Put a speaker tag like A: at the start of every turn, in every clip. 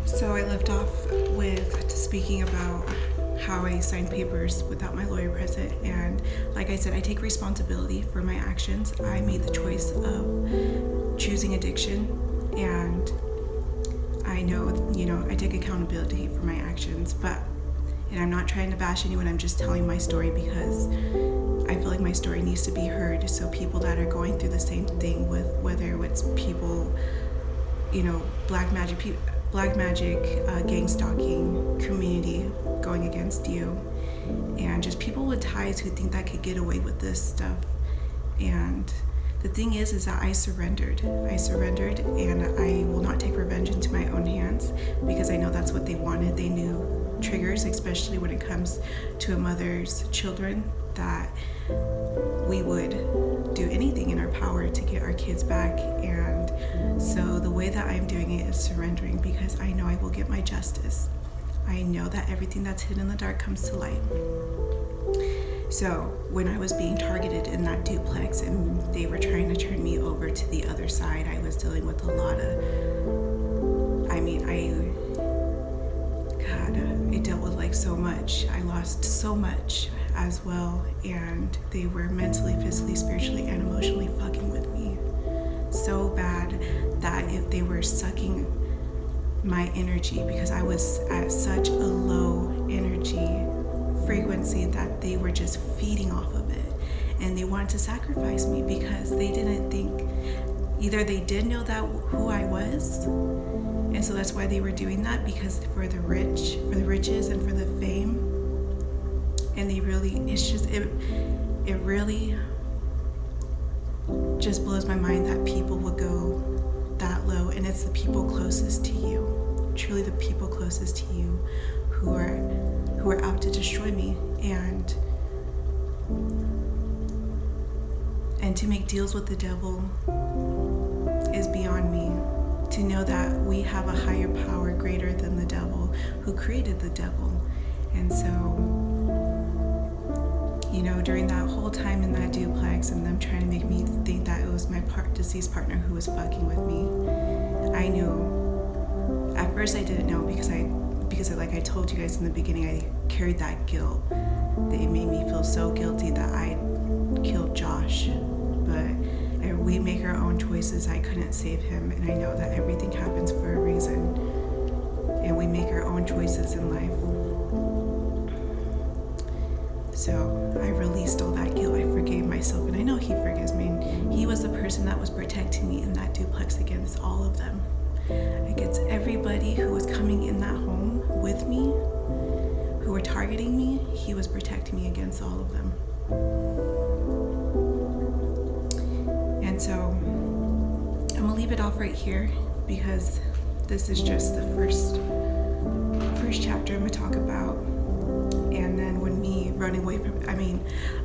A: So I left off with speaking about how I signed papers without my lawyer present, and like I said, I take responsibility for my actions. I made the choice of choosing addiction, and I know, I take accountability for my actions, and I'm not trying to bash anyone, I'm just telling my story because I feel like my story needs to be heard, so people that are going through the same thing, with whether it's people, black magic, gang stalking community going against you, and just people with ties who think that could get away with this stuff. And the thing is that I surrendered, and I will not take revenge into my own hands because I know that's what they wanted. They knew triggers, especially when it comes to a mother's children, that we would do anything in our power to get our kids back. And so the way that I'm doing it is surrendering, because I know I will get my justice. I know that everything that's hidden in the dark comes to light. So when I was being targeted in that duplex and they were trying to turn me over to the other side, I was dealing with a lot of, I dealt with so much. I lost so much as well, and they were mentally, physically, spiritually, and emotionally fucking with me so bad that they were sucking my energy, because I was at such a low energy frequency that they were just feeding off of it, and they wanted to sacrifice me because they didn't think, either they did know that who I was, and so that's why they were doing that, because for the riches and for the fame. And it really just blows my mind that people would go that low, and it's the people closest to you, truly the people closest to you, who are out to destroy me, and to make deals with the devil is beyond me. To know that we have a higher power greater than the devil, who created the devil. And so, during that whole time in that duplex and them trying to make me think that it was my deceased partner who was fucking with me, I knew. At first I didn't know because like I told you guys in the beginning, I carried that guilt. They made me feel so guilty that I killed Josh. But we make our own choices. I couldn't save him, and I know that everything happens for a reason, and we make our own choices in life. So I released all that guilt. I forgave myself, and I know he forgives me. And he was the person that was protecting me in that duplex against all of them, against everybody who was coming in that home with me, who were targeting me. He was protecting me against all of them. And so I'm gonna leave it off right here, because this is just the first chapter I'm gonna talk about. And then when me running away from,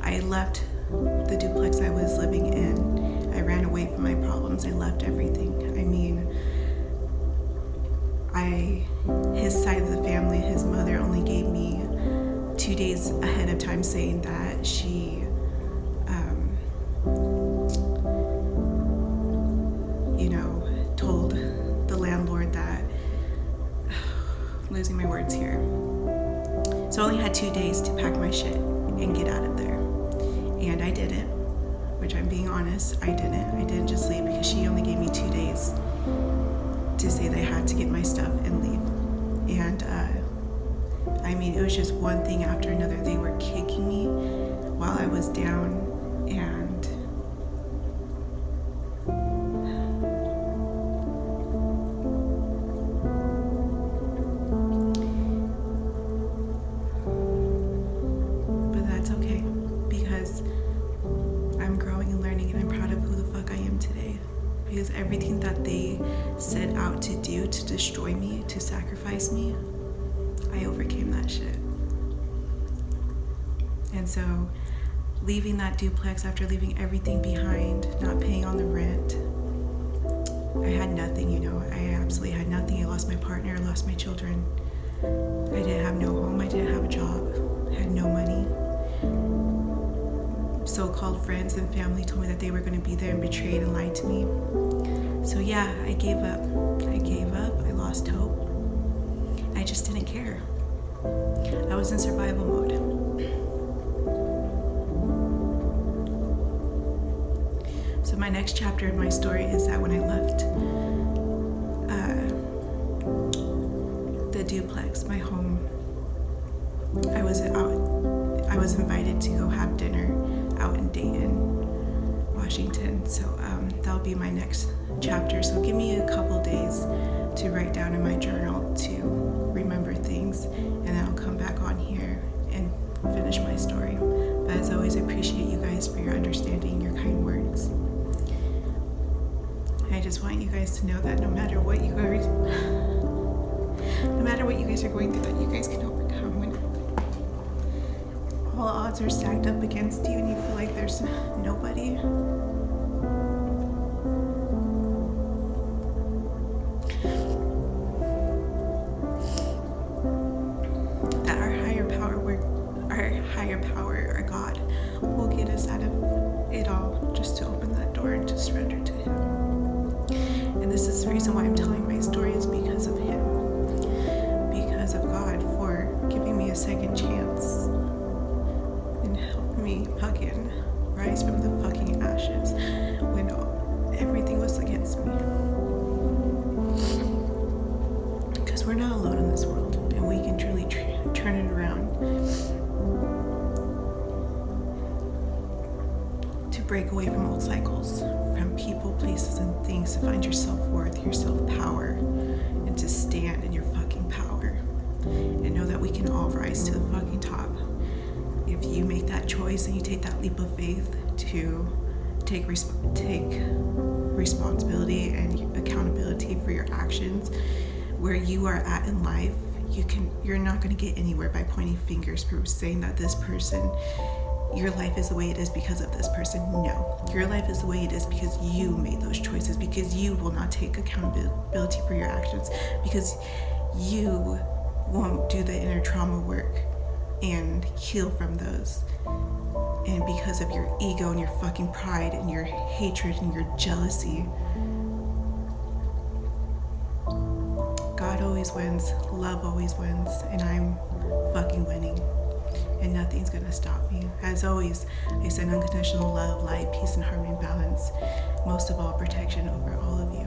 A: I left the duplex I was living in. I ran away from my problems. I left everything. His side of the family, his mother only gave me 2 days ahead of time, saying that she told the landlord that, I'm losing my words here. So I only had 2 days to pack my shit and get out of there. And I didn't, which I'm being honest, I didn't just leave, because she only gave me 2 days to say that I had to get my stuff and leave. And it was just one thing after another. They were kicking me while I was down, and but that's okay, because I'm growing and learning, and I'm proud of who the fuck I am today. Because everything that they set out to do to destroy me, to sacrifice me, I overcame that shit. And so leaving that duplex, after leaving everything behind, not paying on the rent, I had nothing, I absolutely had nothing. I lost my partner, I lost my children. I didn't have no home, I didn't have a job, I had no money. So-called friends and family told me that they were going to be there and betrayed and lied to me. So yeah, I gave up. I lost hope. care. I was in survival mode. So my next chapter in my story is that when I left the duplex, my home, I was invited to go have dinner out in Dayton, Washington. So that'll be my next chapter. So give me a couple days to write down in my journal to remember things, and then I'll come back on here and finish my story. But as always, I appreciate you guys for your understanding, your kind words. I just want you guys to know that no matter what you guys are going through, that you guys can overcome when all odds are stacked up against you and you feel like there's nobody. That our higher power, our God, will get us out of it all, just to open that door and to surrender to Him. And this is the reason why I'm telling my story, is because of Him, because of God, for giving me a second chance and helping me fucking rise from the fucking ashes when everything was against me. Because we're not alone in this world, and we can truly turn it around to break away from old cycles, from people, places, and things, to find your self-worth, your self-power, and to stand in your fucking power. And know that we can all rise to the fucking top. If you make that choice and you take that leap of faith to take responsibility and accountability for your actions, where you are at in life, you're not going to get anywhere by pointing fingers for saying that this person, your life is the way it is because of this person. No, your life is the way it is because you made those choices, because you will not take accountability for your actions, because you won't do the inner trauma work and heal from those. And because of your ego and your fucking pride and your hatred and your jealousy, God always wins, love always wins, and I'm fucking winning. And nothing's gonna stop me. As always, I send unconditional love, light, peace, and harmony and balance. Most of all, protection over all of you.